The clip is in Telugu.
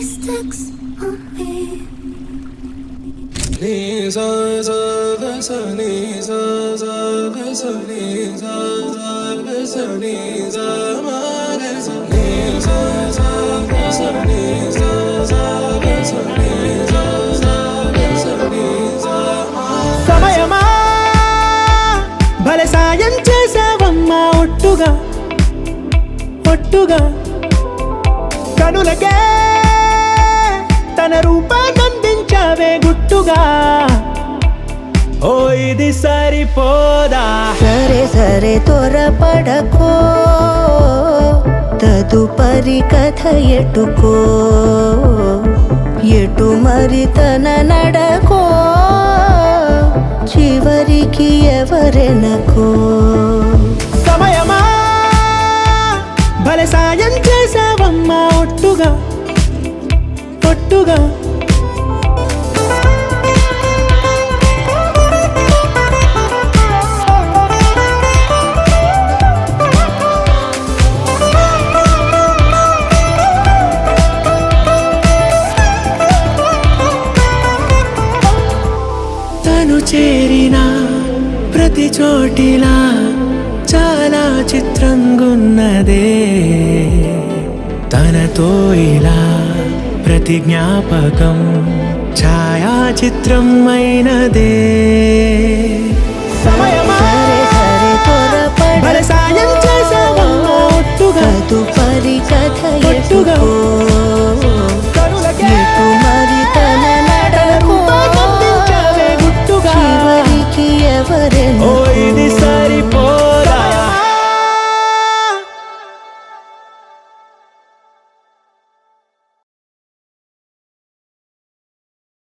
sticks on me. Nisa sa ga sa nisa sa ga sa nisa sa ga sa nisa ma ga sa nisa sa ga sa nisa sa ga sa nisa sa ga sa nisa సమయమా భలే సాయం చేసావమ్మా ఒట్టుగా ఒట్టుగా కనులకే తన రూపాన్నందించావే గుట్టుగా ఓ ఇది సరిపోదా సరే సరే త్వరపడకో తదుపరి కథ ఎటుకో ఎటు మరి తన నడకో చివరికి ఎవరెనకో సమయమా భలే సాయం చేసావమ్మా ఒట్టుగా ఒట్టుగా తను చేరిన ప్రతి చోటిలా చాలా చిత్రంగున్నదే తనతో ఇలా ప్రతి జ్ఞాపకం ఛాయాచిత్రం అయినదే సమయమా సరే త్వరపడకో భలే సాయం చేసావమ్మా ఒట్టుగా తదుపరి కథ ఒట్టుగా ఎటుకో కనులకే ఎటు మరి తన నడకో రూపాన్నందించావే గుట్టుగా చివరికి ఎవరెనకో ఓ